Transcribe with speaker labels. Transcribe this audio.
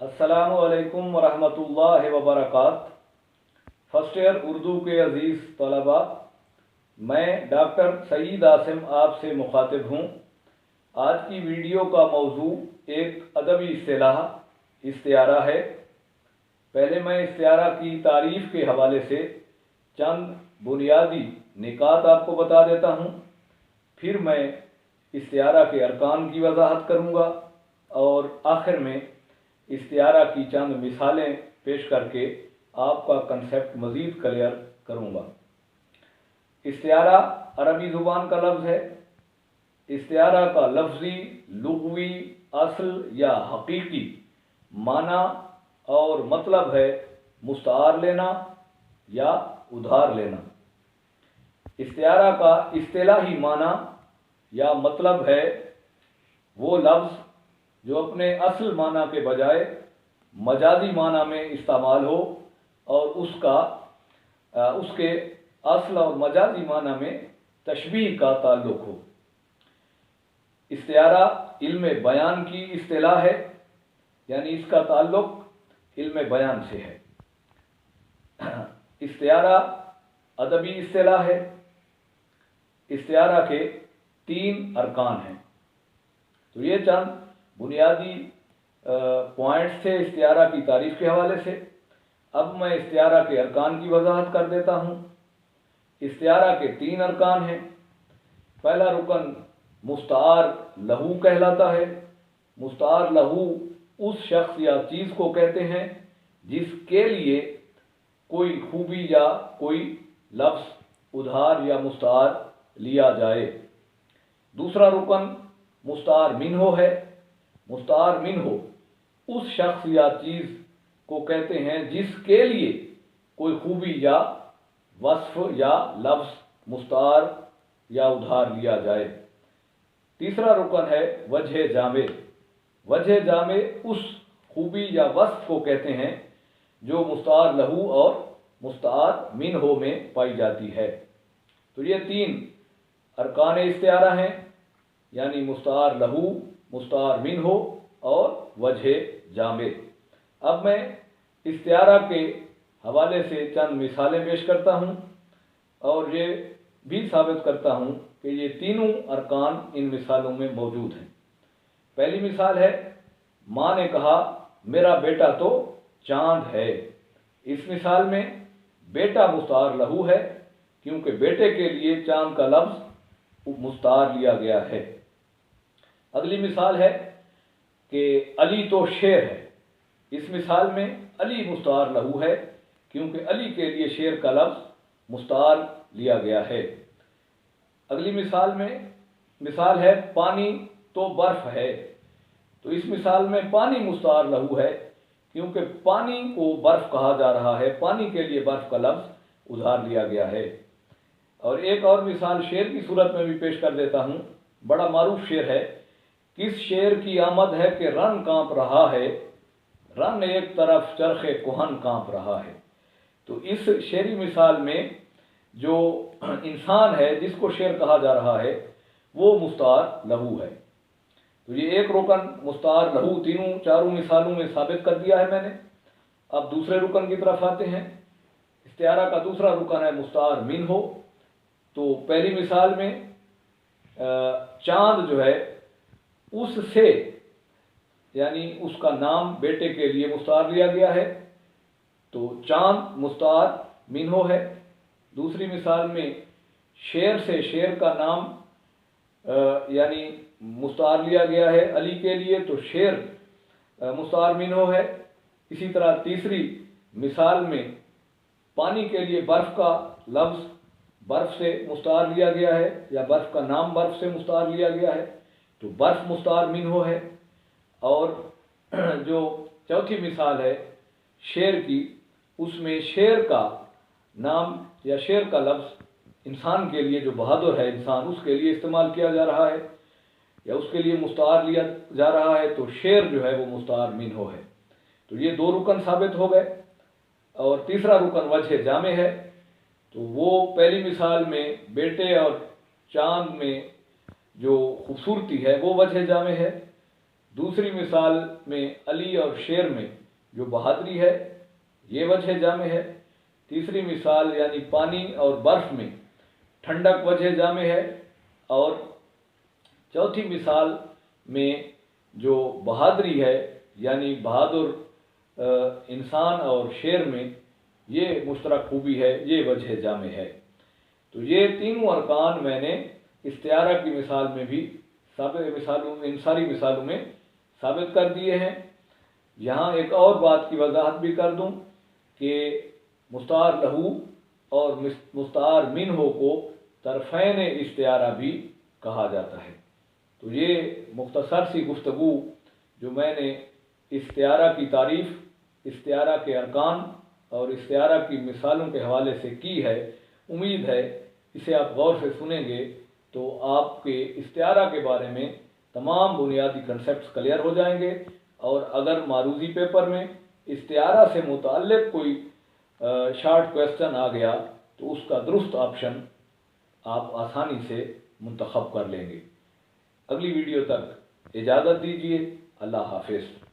Speaker 1: अस्सलामु अलैकुम वरहमतुल्लाहि वबरकात। फर्स्ट ईयर उर्दू के अज़ीज़ तलबा, मैं डॉक्टर सईद आसिम आपसे मुखातिब हूँ। आज की वीडियो का मौजू एक अदबी इस्तिलाह इस्तिआरा है। पहले मैं इस्तिआरा की तारीफ़ के हवाले से चंद बुनियादी निकात आपको बता देता हूँ। फिर मैं इस्तिआरा के अरकान की वजाहत करूँगा और आखिर में इस्तिआरा की चंद मिसालें पेश करके आपका कंसेप्ट मज़ीद क्लियर करूँगा। इस्तिआरा अरबी ज़ुबान का लफ्ज़ है। इस्तिआरा का लफ्ज़ी, लुग़वी, असल या हकीकी माना और मतलब है मुस्तार लेना या उधार लेना। इस्तिआरा का इस्तिलाही माना या मतलब है वो लफ्ज़ जो अपने असल माना के बजाय मजाजी माना में इस्तेमाल हो और उसके असल और मजाजी माना में तशबीह का ताल्लुक हो। इस्तिआरा इल्म बयान की इस्तिलाह है, यानी इसका ताल्लुक इल्म बयान से है। इस्तिआरा अदबी इस्तिलाह है। इस्तिआरा के 3 अरकान हैं। तो ये चंद बुनियादी पॉइंट्स थे इस्तिआरा की तारीफ़ के हवाले से। अब मैं इस्तिआरा के अरकान की वजाहत कर देता हूँ। इस्तिआरा के 3 अरकान हैं। पहला रुकन मुस्तार लहू कहलाता है। मुस्तार लहू उस शख्स या चीज़ को कहते हैं जिसके लिए कोई खूबी या कोई लफ्ज़ उधार या मुस्तार लिया जाए। दूसरा रुकन मुस्तार मिन्हो है। मुस्तार मिन्हो उस शख्स या चीज़ को कहते हैं जिसके लिए कोई खूबी या वस्फ या लफ्ज़ मुस्तार या उधार लिया जाए। तीसरा रुकन है वजह जामे। वजह जामे उस खूबी या वस्फ को कहते हैं जो मुस्तार लहू और मुस्तार मिन्हो में पाई जाती है। तो ये 3 अरकान इस्तिआरा हैं, यानी मुस्तार लहू, मुस्तार मिन्हो और वजह जामे। अब मैं इस्तिआरा के हवाले से चंद मिसालें पेश करता हूँ और ये भी साबित करता हूँ कि ये तीनों अरकान इन मिसालों में मौजूद हैं। पहली मिसाल है, माँ ने कहा मेरा बेटा तो चांद है। इस मिसाल में बेटा मुस्तार लहू है क्योंकि बेटे के लिए चांद का लफ्ज़ मुस्तार लिया गया है। अगली मिसाल है कि अली तो शेर है। इस मिसाल में अली मुस्तार लहू है क्योंकि अली के लिए शेर का लफ्ज़ मुस्तार लिया गया है। अगली मिसाल है पानी तो बर्फ़ है। तो इस मिसाल में पानी मुस्तार लहू है क्योंकि पानी को बर्फ़ कहा जा रहा है। पानी के लिए बर्फ़ का लफ्ज़ उधार लिया गया है। और एक और मिसाल शेर की सूरत में भी पेश कर देता हूँ। बड़ा मारूफ शेर है, किस शेर की आमद है कि रन कांप रहा है, रन एक तरफ चरखे कुहन कांप रहा है। तो इस शेरी मिसाल में जो इंसान है जिसको शेर कहा जा रहा है वो मुस्तार लहू है। तो ये एक रुकन मुस्तार लहू चारों मिसालों में साबित कर दिया है मैंने। अब दूसरे रुकन की तरफ आते हैं। इस्तिआरा का दूसरा रुकन है मुस्तार मिन्हो। तो पहली मिसाल में चांद जो है उससे, यानी उसका नाम बेटे के लिए मुस्तार लिया गया है, तो चांद मुस्तार मिन्हो है। दूसरी मिसाल में शेर से शेर का नाम यानी मुस्तार लिया गया है अली के लिए, तो शेर मुस्तार मिन्हो है। इसी तरह तीसरी मिसाल में पानी के लिए बर्फ़ का लफ्ज़ बर्फ़ से मुस्तार लिया गया है या बर्फ़ का नाम बर्फ़ से मुस्तार लिया गया है, तो बर्फ़ मुस्तार मिन्हो है। और जो चौथी मिसाल है शेर की, उसमें शेर का नाम या शेर का लफ्ज़ इंसान के लिए, जो बहादुर है इंसान, उसके लिए इस्तेमाल किया जा रहा है या उसके लिए मुस्तार लिया जा रहा है, तो शेर जो है वो मुस्तार मिन्हो है। तो ये 2 रुकन साबित हो गए। और तीसरा रुकन वजह जामे है। तो वो पहली मिसाल में बेटे और चांद में जो खूबसूरती है वो वजह जामे है। दूसरी मिसाल में अली और शेर में जो बहादुरी है ये वजह जामे है। तीसरी मिसाल यानी पानी और बर्फ में ठंडक वजह जामे है। और चौथी मिसाल में जो बहादुरी है यानी बहादुर इंसान और शेर में ये मुश्तरक खूबी है, ये वजह जामे है। तो ये तीनों अरकान मैंने इस्तिआरा की मिसाल में भी इन सारी मिसालों में साबित कर दिए हैं। यहाँ एक और बात की वजाहत भी कर दूँ कि मुस्तार लहू और मुस्तार मिन्हो को तरफ़ैन इस्तिआरा भी कहा जाता है। तो ये मुख्तसर सी गुफ्तगू जो मैंने इस्तिआरा की तारीफ़, इस्तिआरा के अरकान और इस्तिआरा की मिसालों के हवाले से की है, उम्मीद है इसे आप गौर से सुनेंगे तो आपके इस्तिआरा के बारे में तमाम बुनियादी कंसेप्ट्स क्लियर हो जाएंगे। और अगर मारूजी पेपर में इस्तिआरा से मुताल्लिक़ कोई शॉर्ट क्वेश्चन आ गया तो उसका दुरुस्त ऑप्शन आप आसानी से मुंतखब कर लेंगे। अगली वीडियो तक इजाज़त दीजिए। अल्लाह हाफ़िज़।